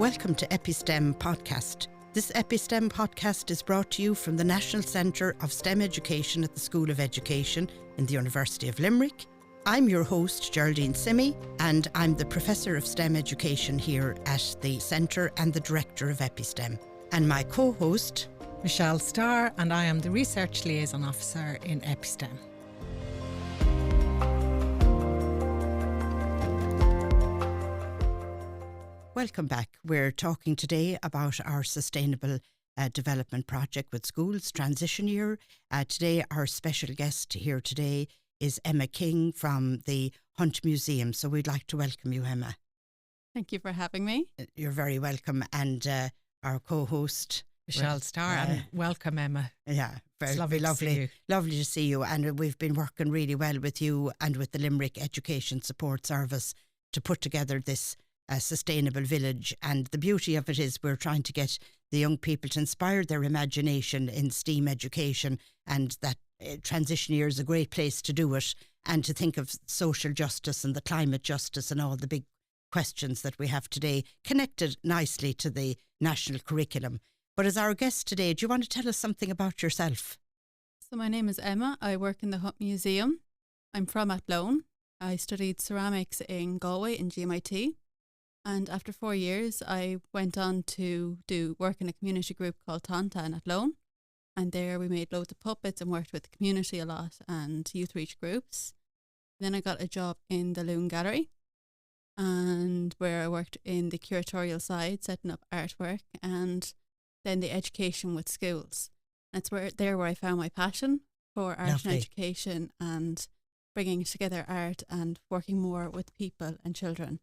Welcome to EpiSTEM podcast. This EpiSTEM podcast is brought to you from the National Centre of STEM Education at the School of Education in the University of Limerick. I'm your host, Geraldine Simmie, and I'm the Professor of STEM Education here at the Centre and the Director of EpiSTEM. And my co-host, Michelle Starr, and I am the Research Liaison Officer in EpiSTEM. Welcome back. We're talking today about our sustainable development project with schools, transition year. Today, our special guest here today is Emma King from the Hunt Museum. So we'd like to welcome you, Emma. Thank you for having me. You're very welcome. And our co-host, Michelle Starr, and welcome, Emma. Yeah, very lovely lovely. To see you. Lovely to see you. And we've been working really well with you and with the Limerick Education Support Service to put together this sustainable village. And the beauty of it is we're trying to get the young people to inspire their imagination in STEAM education, and that transition year is a great place to do it, and to think of social justice and the climate justice and all the big questions that we have today connected nicely to the national curriculum. But as our guest today, do you want to tell us something about yourself? So my name is Emma. I work in the Hunt Museum. I'm from Athlone. I studied ceramics in Galway in GMIT. And after 4 years, I went on to do work in a community group called Tanta in Athlone. And there we made loads of puppets and worked with the community a lot and youth reach groups. Then I got a job in the Loon Gallery, and where I worked in the curatorial side, setting up artwork, and then the education with schools. That's where I found my passion for art Lovely. and education, and bringing together art and working more with people and children.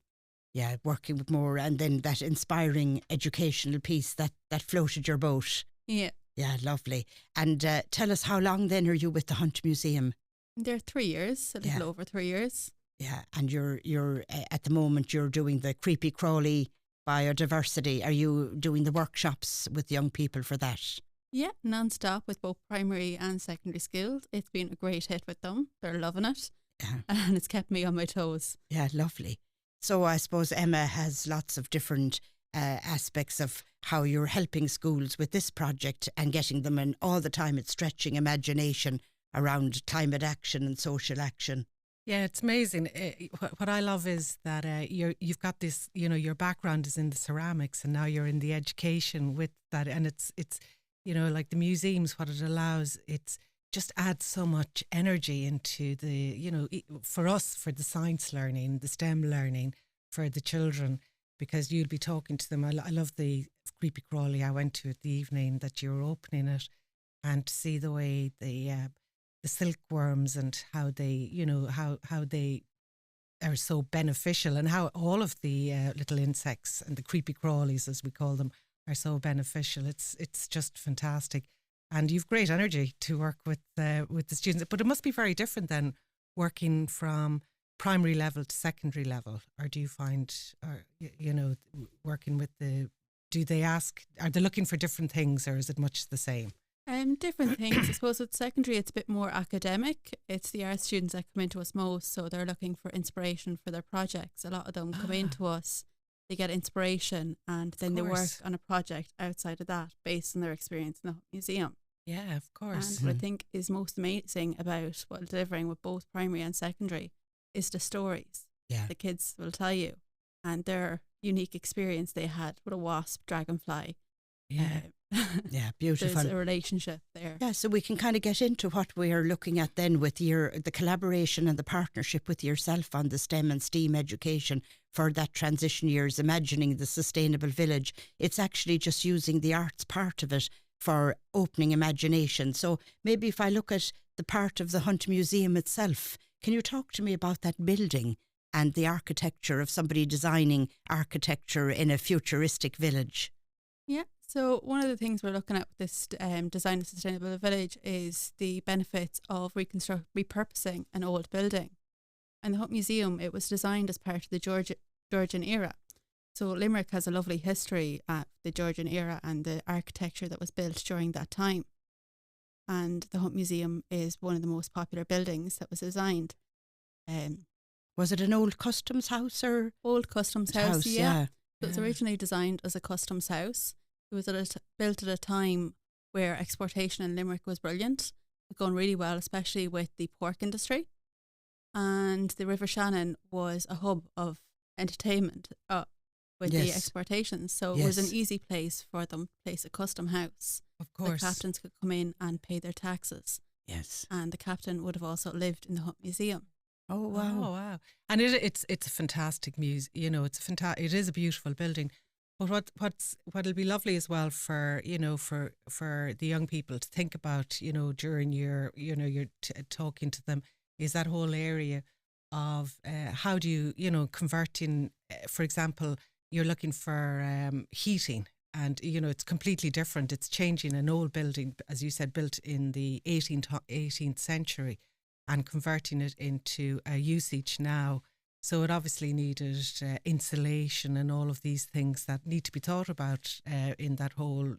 Yeah, working with more, and then that inspiring educational piece that floated your boat. Yeah. Yeah, lovely. And tell us, how long then are you with the Hunt Museum? They're 3 years, a little over 3 years. Yeah, and you're at the moment you're doing the creepy crawly biodiversity. Are you doing the workshops with young people for that? Yeah, non-stop with both primary and secondary schools. It's been a great hit with them. They're loving it. Yeah. And it's kept me on my toes. Yeah, lovely. So I suppose Emma has lots of different aspects of how you're helping schools with this project and getting them, and all the time it's stretching imagination around climate action and social action. Yeah, it's amazing. What I love is that you've got this, your background is in the ceramics, and now you're in the education with that. And it's like the museums, what it allows, it's just adds so much energy into the, for us, for the science learning, the STEM learning for the children, because you'll be talking to them. I love the creepy crawly I went to at the evening that you were opening it, and to see the way the silkworms and how they, how they are so beneficial, and how all of the little insects and the creepy crawlies, as we call them, are so beneficial. It's just fantastic. And you've great energy to work with the students, but it must be very different than working from primary level to secondary level. Or do you find, working with do they ask, are they looking for different things, or is it much the same? Different things. I suppose with secondary, it's a bit more academic. It's the art students that come into us most, so they're looking for inspiration for their projects. A lot of them come into us, they get inspiration, and then they work on a project outside of that based on their experience in the museum. Yeah, of course. And what I think is most amazing about what delivering with both primary and secondary is the stories the kids will tell you, and their unique experience they had with a wasp, dragonfly. Yeah. Yeah, beautiful. There's a relationship there. Yeah, so we can kind of get into what we are looking at then with the collaboration and the partnership with yourself on the STEM and STEAM education for that transition years, imagining the sustainable village. It's actually just using the arts part of it for opening imagination. So maybe if I look at the part of the Hunt Museum itself, can you talk to me about that building and the architecture of somebody designing architecture in a futuristic village? Yeah. So one of the things we're looking at with this design a sustainable village is the benefits of repurposing an old building. And the Hunt Museum, it was designed as part of the Georgian era. So Limerick has a lovely history at the Georgian era and the architecture that was built during that time. And the Hunt Museum is one of the most popular buildings that was designed. Was it an old customs house or? Old customs house, yeah. So it was originally designed as a customs house. It was built at a time where exportation in Limerick was brilliant, going really well, especially with the pork industry. And the River Shannon was a hub of entertainment with the exportations. So it was an easy place for them to place a custom house. Of course. The captains could come in and pay their taxes. Yes. And the captain would have also lived in the Hut Museum. Oh, wow. Oh, wow. And it's a fantastic museum. You know, it is a beautiful building. But what'll be lovely as well for, you know, for the young people to think about, you know, during your, you know, you're talking to them, is that whole area of how do you, you know, converting, for example, you're looking for heating, and, you know, it's completely different. It's changing an old building, as you said, built in the 18th century, and converting it into a usage now. So it obviously needed insulation and all of these things that need to be thought about in that whole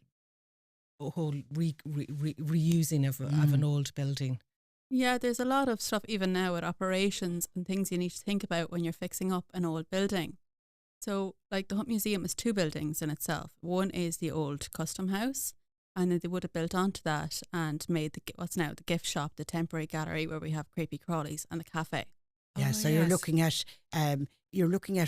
reusing of an old building. Yeah, there's a lot of stuff even now with operations and things you need to think about when you're fixing up an old building. So, like, the Hut Museum is 2 buildings in itself. One is the old custom house, and then they would have built onto that and made what's now the gift shop, the temporary gallery where we have creepy crawlies, and the cafe. Yeah, so you're looking at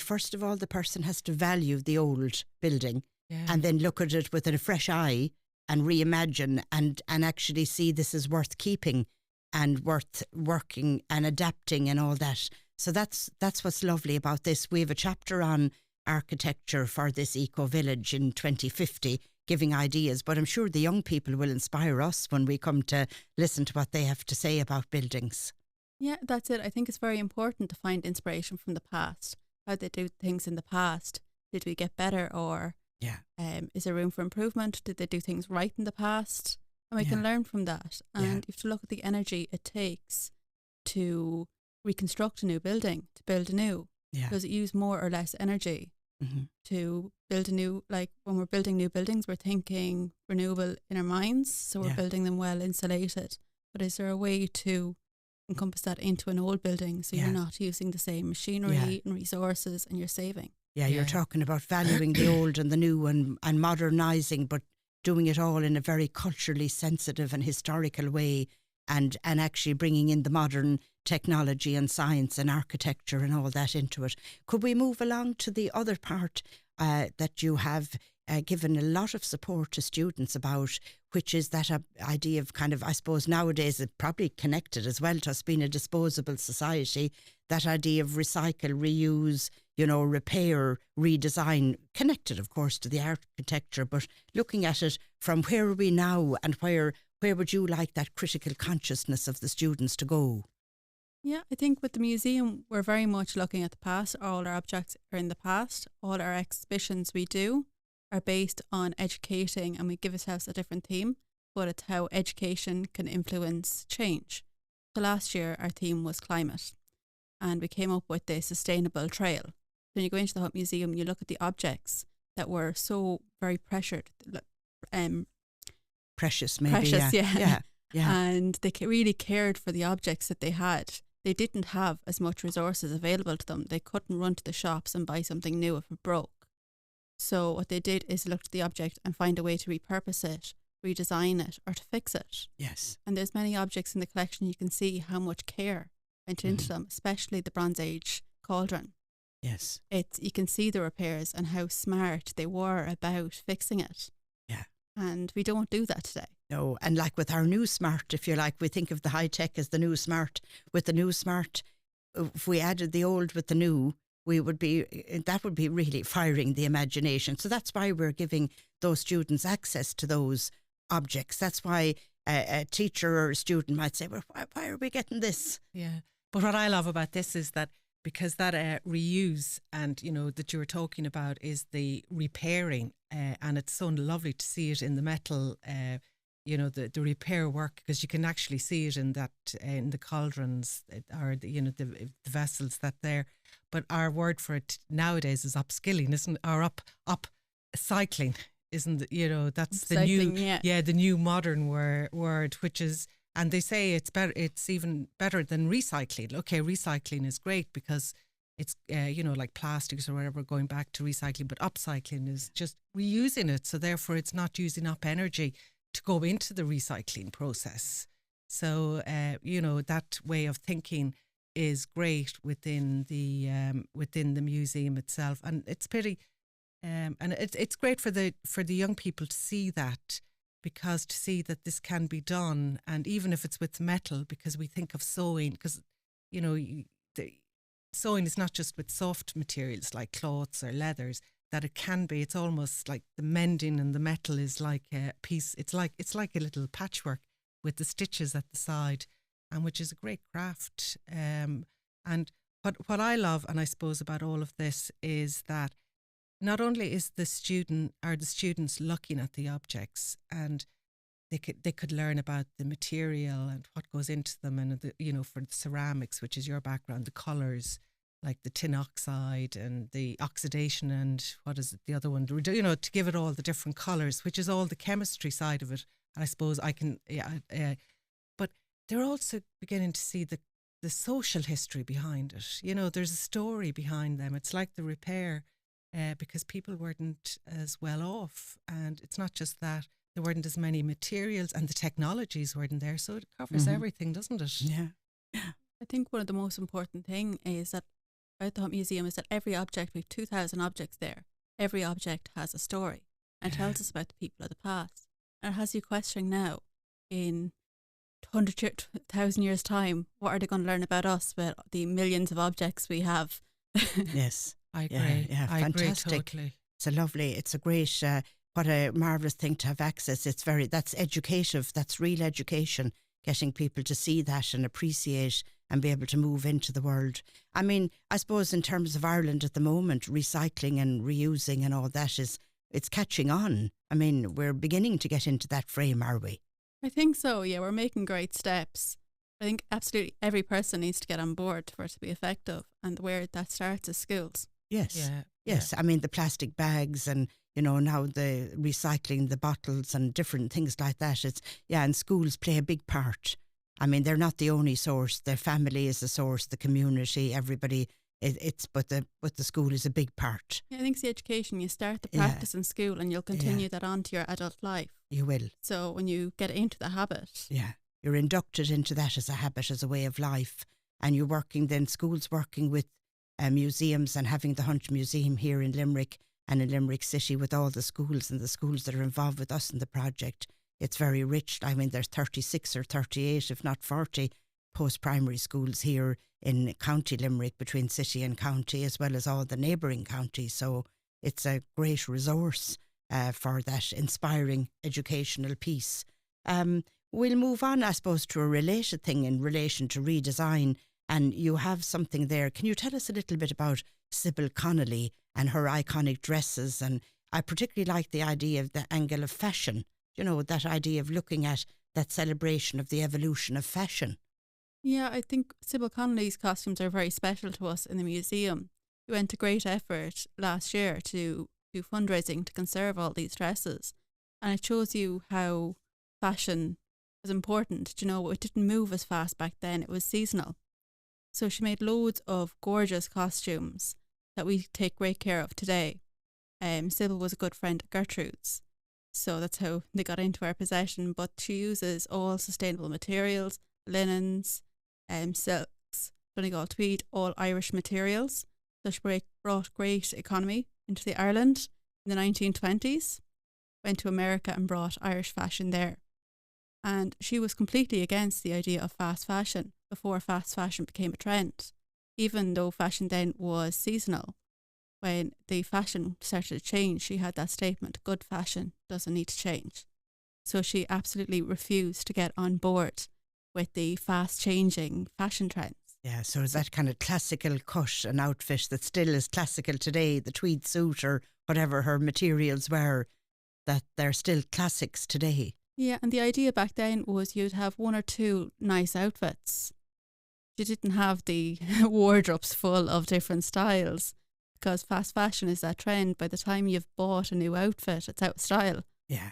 first of all, the person has to value the old building, and then look at it with a fresh eye and reimagine and actually see this is worth keeping and worth working and adapting and all that. So that's what's lovely about this. We have a chapter on architecture for this eco village in 2050, giving ideas, but I'm sure the young people will inspire us when we come to listen to what they have to say about buildings. Yeah, that's it. I think it's very important to find inspiration from the past. How they do things in the past. Did we get better, or is there room for improvement? Did they do things right in the past? And we can learn from that. And you have to look at the energy it takes to reconstruct a new building, to build a new. Does it use more or less energy to build a new, like when we're building new buildings, we're thinking renewable in our minds. So we're building them well insulated. But is there a way to encompass that into an old building so you're not using the same machinery and resources, and you're saving? You're talking about valuing the old and the new and modernising, but doing it all in a very culturally sensitive and historical way, and actually bringing in the modern technology and science and architecture and all that into it. Could we move along to the other part that you have given a lot of support to students about, which is that idea of kind of, I suppose nowadays it's probably connected as well to us being a disposable society, that idea of recycle, reuse, you know, repair, redesign, connected of course to the architecture, but looking at it from where are we now and where would you like that critical consciousness of the students to go? Yeah, I think with the museum, we're very much looking at the past. All our objects are in the past. All our exhibitions we do are based on educating, and we give ourselves a different theme, but it's how education can influence change. So last year, our theme was climate, and we came up with the sustainable trail. When you go into the Hut Museum, you look at the objects that were so very precious, maybe. Yeah. And they really cared for the objects that they had. They didn't have as much resources available to them. They couldn't run to the shops and buy something new if it broke. So what they did is look at the object and find a way to repurpose it, redesign it, or to fix it. Yes. And there's many objects in the collection. You can see how much care went into them, especially the Bronze Age cauldron. Yes. You can see the repairs and how smart they were about fixing it. Yeah. And we don't do that today. No, and like with our new smart, if you like, we think of the high tech as the new smart. With the new smart, if we added the old with the new, that would be really firing the imagination. So that's why we're giving those students access to those objects. That's why a teacher or a student might say, well, why are we getting this? Yeah. But what I love about this is that because that reuse and, you know, that you were talking about is the repairing, and it's so lovely to see it in the metal, you know, the repair work, because you can actually see it in that in the cauldrons or the, you know, the vessels that there. But our word for it nowadays is upskilling, isn't it? Or up cycling, isn't it? You know, that's the new the new modern word, which is. And they say it's better. It's even better than recycling. Okay, recycling is great because it's like plastics or whatever, going back to recycling. But upcycling is just reusing it, so therefore it's not using up energy to go into the recycling process. So that way of thinking is great within the museum itself, and it's pretty. And it's great for the young people to see that, because to see that this can be done, and even if it's with metal, because we think of sewing, because sewing is not just with soft materials like cloths or leathers, that it can be. It's almost like the mending, and the metal is like a piece. It's like a little patchwork with the stitches at the side, and which is a great craft. And what I love, and I suppose about all of this, is that not only is the students looking at the objects, and they could learn about the material and what goes into them, and for the ceramics, which is your background, the colours, like the tin oxide and the oxidation, and what is it, the other one, to give it all the different colours, which is all the chemistry side of it. And I suppose but they're also beginning to see the social history behind it. There's a story behind them. It's like the repair. Because people weren't as well off, and it's not just that, there weren't as many materials, and the technologies weren't there, so it covers everything, doesn't it? Yeah. I think one of the most important thing is that about the Hut Museum is that every object, we have 2,000 objects there, every object has a story and tells us about the people of the past, and it has you questioning now, in 100,000 years time, what are they going to learn about us, about the millions of objects we have? Yes. I agree. Yeah, I fantastic. agree totally. It's a great, what a marvellous thing to have access. That's educative, that's real education, getting people to see that and appreciate and be able to move into the world. I mean, I suppose in terms of Ireland at the moment, recycling and reusing and all that it's catching on. I mean, we're beginning to get into that frame, are we? I think so, yeah, we're making great steps. I think absolutely every person needs to get on board for it to be effective, and where that starts is schools. Yes. Yeah. Yes. I mean, the plastic bags and, now the recycling, the bottles and different things like that. And schools play a big part. I mean, they're not the only source. Their family is the source, the community, everybody. But the school is a big part. Yeah, I think it's the education. You start the practice in school, and you'll continue that on to your adult life. You will. So when you get into the habit. Yeah. You're inducted into that as a habit, as a way of life. And you're working, then schools working with museums, and having the Hunt Museum here in Limerick and in Limerick City, with all the schools and the schools that are involved with us in the project. It's very rich. I mean, there's 36 or 38, if not 40, post-primary schools here in County Limerick, between city and county, as well as all the neighbouring counties. So it's a great resource for that inspiring educational piece. We'll move on, I suppose, to a related thing in relation to redesign. And you have something there. Can you tell us a little bit about Sybil Connolly and her iconic dresses? And I particularly like the idea of the angle of fashion, that idea of looking at that celebration of the evolution of fashion. Yeah, I think Sybil Connolly's costumes are very special to us in the museum. We went to great effort last year to do fundraising to conserve all these dresses. And it shows you how fashion was important. It didn't move as fast back then. It was seasonal. So she made loads of gorgeous costumes that we take great care of today. Sybil was a good friend of Gertrude's, so that's how they got into our possession. But she uses all sustainable materials, linens, silks, Donegal tweed, all Irish materials. So she brought great economy into the Ireland in the 1920s, went to America and brought Irish fashion there. And she was completely against the idea of fast fashion before fast fashion became a trend, even though fashion then was seasonal. When the fashion started to change, she had that statement, good fashion doesn't need to change. So she absolutely refused to get on board with the fast changing fashion trends. Yeah, so that kind of classical cut, an outfit that still is classical today, the tweed suit or whatever her materials were, that they're still classics today. Yeah, and the idea back then was you'd have one or two nice outfits. You didn't have the wardrobes full of different styles, because fast fashion is that trend. By the time you've bought a new outfit, it's out of style. Yeah.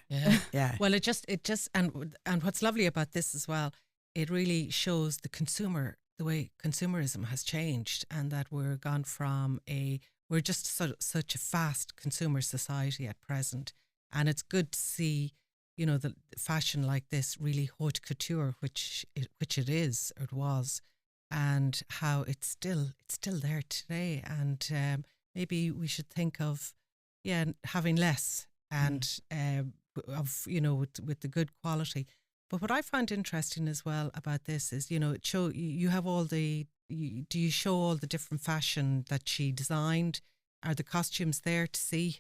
Well, it just and what's lovely about this as well, it really shows the consumer the way consumerism has changed, and that we're gone from we're just such a fast consumer society at present, and it's good to see, you know, the fashion like this really haute couture, which it is or it was, and how it's still there today, and maybe we should think of having less and of, you know, with the good quality. But what I find interesting as well about this is, you know, you have all do you show all the different fashion that she designed? Are the costumes there to see?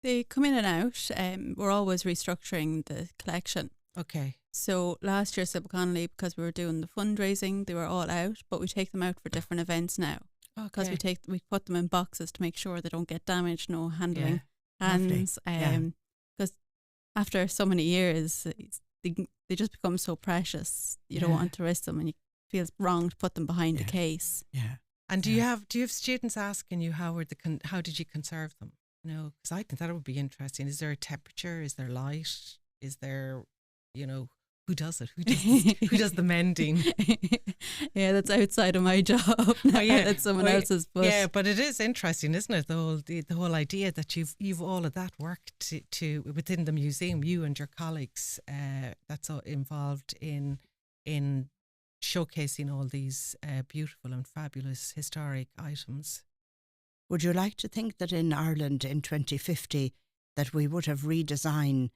They come in and out. We're always restructuring the collection. Okay. So last year, Sybil Connolly, because we were doing the fundraising, they were all out, but we take them out for different events now. Because we put them in boxes to make sure they don't get damaged, no handling hands. Because after so many years, they just become so precious. You don't want to risk them, and it feels wrong to put them behind a case. Yeah. And do you have students asking you how did you conserve them? You know, because I think that would be interesting. Is there a temperature? Is there light? Is there, you know, who does it? Who does the mending? Yeah, that's outside of my job. That's someone else's. But it is interesting, isn't it? The whole idea that you've all of that work to within the museum, you and your colleagues, that's all involved in showcasing all these beautiful and fabulous historic items. Would you like to think that in Ireland in 2050 that we would have redesigned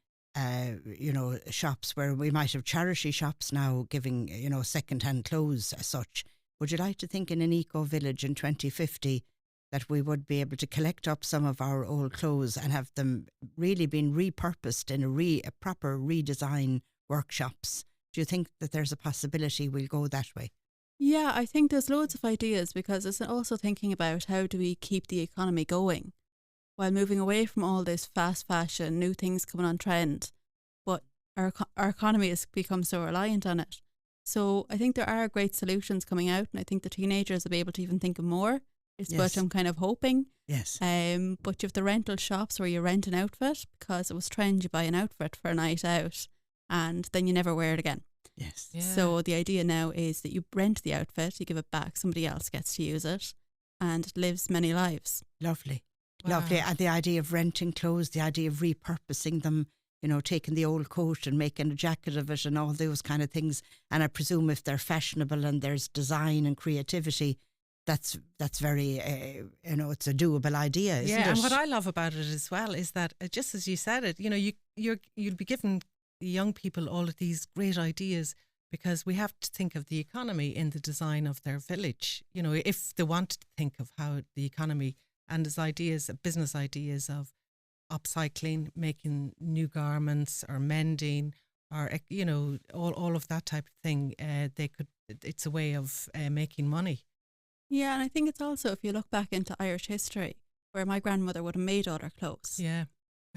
shops where we might have charity shops now giving, you know, second-hand clothes as such? Would you like to think in an eco-village in 2050 that we would be able to collect up some of our old clothes and have them really been repurposed in a proper redesign workshops? Do you think that there's a possibility we'll go that way? Yeah, I think there's loads of ideas, because it's also thinking about how do we keep the economy going while moving away from all this fast fashion, new things coming on trend. But our economy has become so reliant on it. So I think there are great solutions coming out, and I think the teenagers will be able to even think of more. It's what I'm kind of hoping. Yes. But you have the rental shops where you rent an outfit, because it was trend you buy an outfit for a night out and then you never wear it again. Yes. Yeah. So the idea now is that you rent the outfit, you give it back, somebody else gets to use it, and it lives many lives. Lovely. Wow. Lovely. And the idea of renting clothes, the idea of repurposing them, you know, taking the old coat and making a jacket of it and all those kind of things. And I presume if they're fashionable and there's design and creativity, that's very, it's a doable idea, isn't it? Yeah, and what I love about it as well is that, just as you said it, you know, you'll be giving the young people all of these great ideas, because we have to think of the economy in the design of their village. You know, if they want to think of how the economy and his ideas, business ideas of upcycling, making new garments or mending, or, you know, all of that type of thing, it's a way of making money. Yeah, and I think it's also, if you look back into Irish history, where my grandmother would have made all her clothes. Yeah.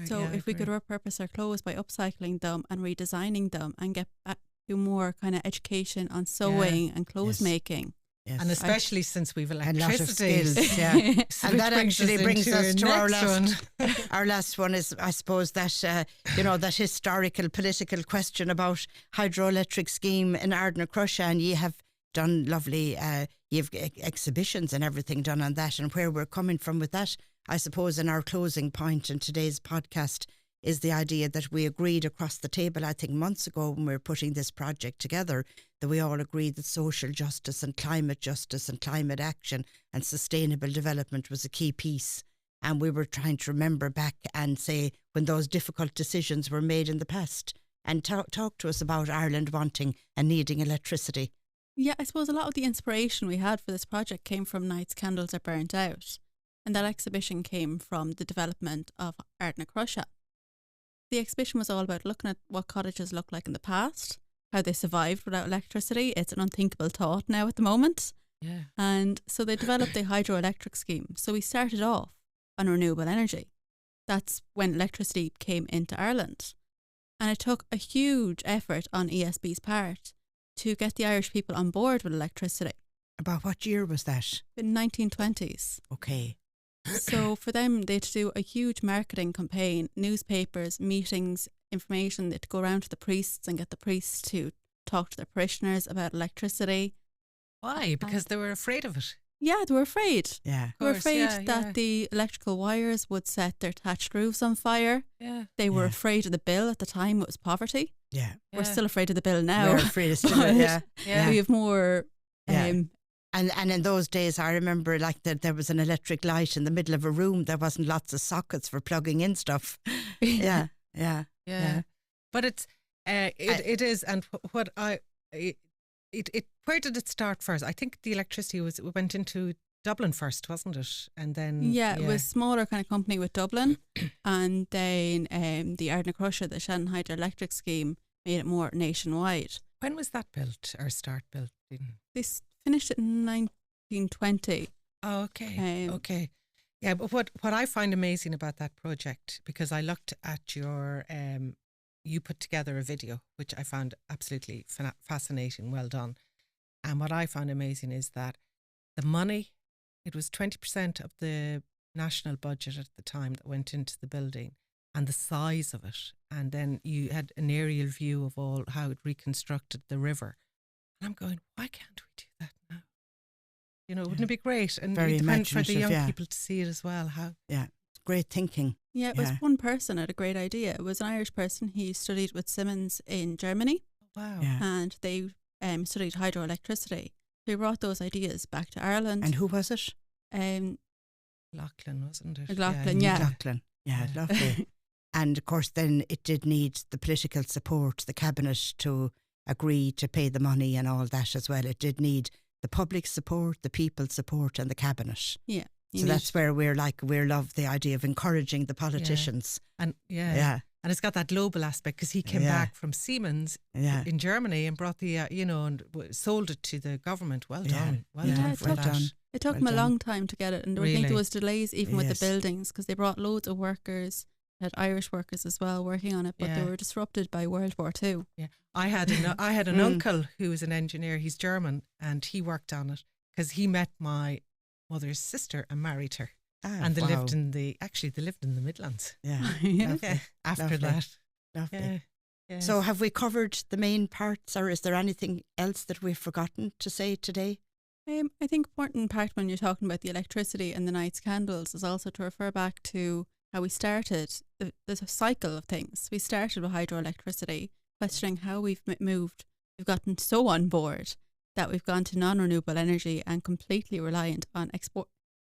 So if we could repurpose our clothes by upcycling them and redesigning them and get back to more kind of education on sewing and clothes making. Yes. And especially since we've electricity. A lot of skills, yeah. And that actually brings us to our last one. Our last one is, I suppose, that, that historical political question about hydroelectric scheme in Ardnacrusha, and you have done lovely, you have exhibitions and everything done on that, and where we're coming from with that, I suppose, in our closing point in today's podcast is the idea that we agreed across the table, I think months ago when we were putting this project together, that we all agreed that social justice and climate action and sustainable development was a key piece. And we were trying to remember back and say when those difficult decisions were made in the past. And talk to us about Ireland wanting and needing electricity. Yeah, I suppose a lot of the inspiration we had for this project came from Nights Candles Are Burnt Out. And that exhibition came from the development of Ardnacrusha. The exhibition was all about looking at what cottages looked like in the past, how they survived without electricity. It's an unthinkable thought now at the moment. Yeah. And so they developed the Hydroelectric Scheme. So we started off on renewable energy. That's when electricity came into Ireland. And it took a huge effort on ESB's part to get the Irish people on board with electricity. About what year was that? In the 1920s. Okay. So for them, they had to do a huge marketing campaign, newspapers, meetings, information. They had to go around to the priests and get the priests to talk to their parishioners about electricity. Why? Because they were afraid of it. Yeah, they were afraid. Yeah. They were course, afraid that yeah. the electrical wires would set their thatched roofs on fire. Yeah. They were Yeah. afraid of the bill at the time. It was poverty. Yeah. We're Yeah. still afraid of the bill now. We're afraid of still, but yeah. Yeah. We have more. Yeah. And in those days, I remember like that there was an electric light in the middle of a room. There wasn't lots of sockets for plugging in stuff. Yeah. Yeah. Yeah. But it's it is, and what it where did it start first? I think the electricity went into Dublin first, wasn't it? And then Yeah, it was a smaller kind of company with Dublin, and then the Ardnacrusha, the Shannon Hydroelectric Scheme, made it more nationwide. When was that built or start built? They finished it in 1920. Oh, okay. Okay. Yeah, but what I find amazing about that project, because I looked at your, you put together a video, which I found absolutely fascinating, well done. And what I found amazing is that the money, it was 20% of the national budget at the time that went into the building, and the size of it. And then you had an aerial view of all how it reconstructed the river. And I'm going, why can't we do that now? You know, wouldn't it be great? And Very for the imaginative, young yeah. people to see it as well. How? Yeah. Great thinking. Yeah, it was one person had a great idea. It was an Irish person. He studied with Simmons in Germany, Wow. Yeah. and they studied hydroelectricity. They brought those ideas back to Ireland. And who was it? Lachlan, wasn't it? Lachlan, yeah. Lachlan. Yeah, Yeah. lovely. And of course, then it did need the political support, the cabinet to agree to pay the money and all that as well. It did need the public support, the people's support, and the cabinet. Yeah. So that's where we love the idea of encouraging the politicians. And Yeah. and it's got that global aspect, because he came back from Siemens Yeah. in Germany and brought the and sold it to the government. Well Yeah. done. Well Yeah, done for well that. done. It took Well them a done. long time to get it, and I think Really? there was delays even with Yes. the buildings, because they brought loads of workers, had Irish workers as well working on it, but they Yeah. were disrupted by World War II. Yeah, I had an uncle who was an engineer. He's German, and he worked on it because he met my mother's sister and married her, and they lived in the Midlands. Yeah. Yeah. Lovely. Yeah, after Lovely. that. Lovely. Yeah. Yes. So have we covered the main parts, or is there anything else that we've forgotten to say today? I think important part when you're talking about the electricity and the night's candles is also to refer back to how we started the cycle of things. We started with hydroelectricity, questioning how we've moved. We've gotten so on board that we've gone to non-renewable energy and completely reliant on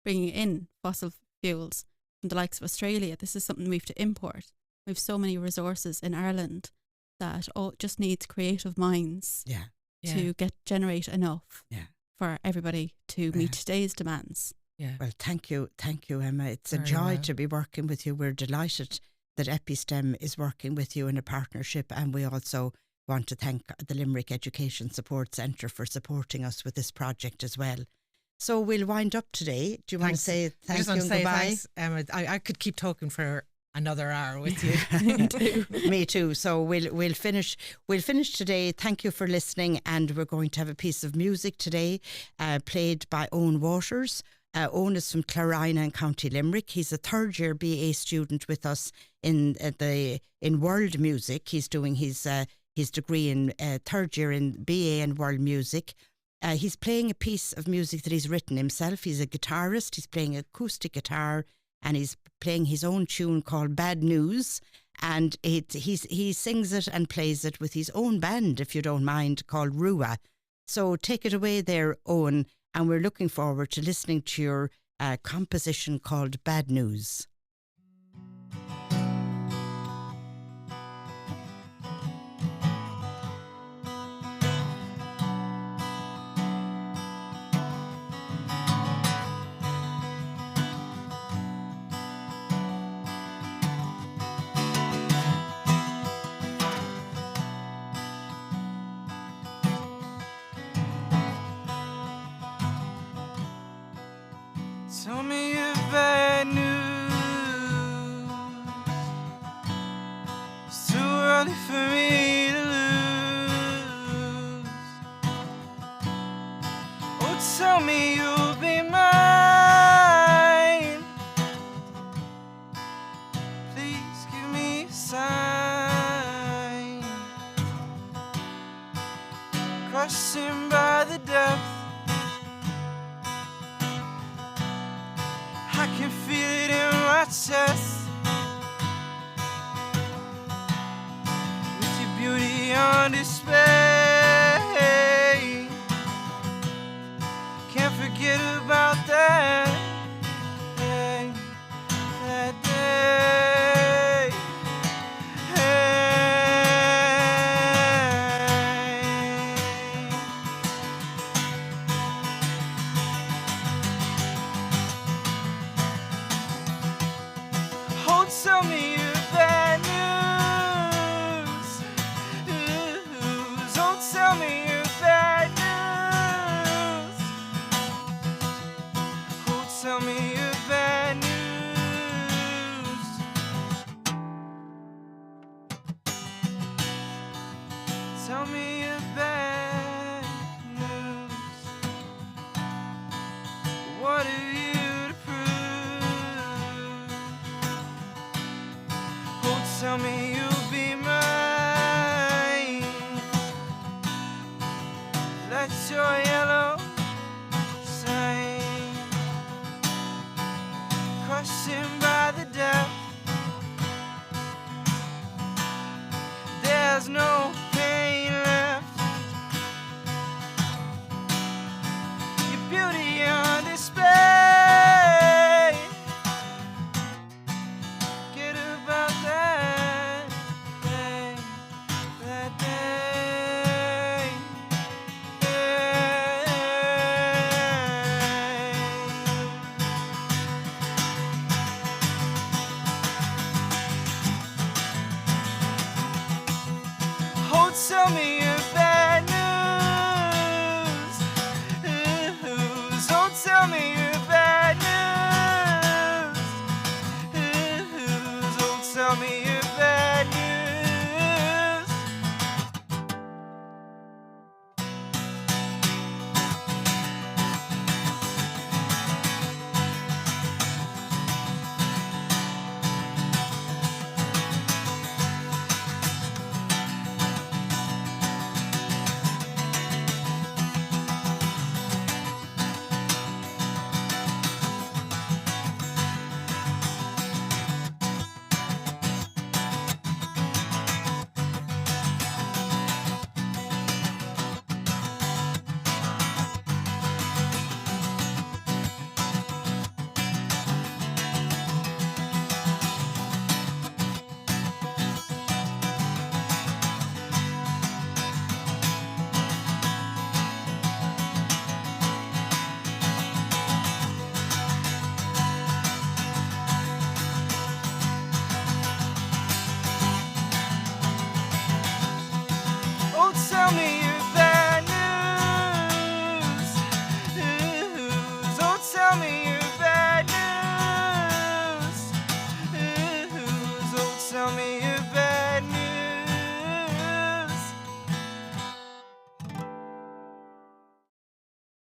bringing in fossil fuels from the likes of Australia. This is something we have to import. We have so many resources in Ireland that just needs creative minds Yeah. to generate enough Yeah. for everybody to meet today's demands. Yeah. Well, thank you, Emma. It's a Very joy well. to be working with you. We're delighted that EpiSTEM is working with you in a partnership, and we also want to thank the Limerick Education Support Centre for supporting us with this project as well. So we'll wind up today. Do you want to say I thank just you want and to say goodbye? thanks, Emma. I could keep talking for another hour with you. Me too. Me too. So we'll finish today. Thank you for listening, and we're going to have a piece of music today, played by Owen Waters. Owen is from Clarina in County Limerick. He's a third year BA student with us in world music. He's doing his degree in third year in BA in world music. He's playing a piece of music that he's written himself. He's a guitarist. He's playing acoustic guitar, and he's playing his own tune called Bad News. And he sings it and plays it with his own band, if you don't mind, called Rua. So take it away there, Owen. And we're looking forward to listening to your composition called Bad News. Tell me your bad news. chest with your beauty on display. Can't forget about that day, that day. Oh, tell me your bad news. Ooh, oh, tell me your bad news. Oh, tell me your bad news. Tell me your bad news. What have you to prove? Oh, tell me you'll be mine. Let your yellow sign crushing by the depth. There's no pain left. Your beauty on display. Get about that day, that day, oh, tell me your bad news. Ooh, so tell me your bad news. Ooh, so tell me your bad news. Oh, tell me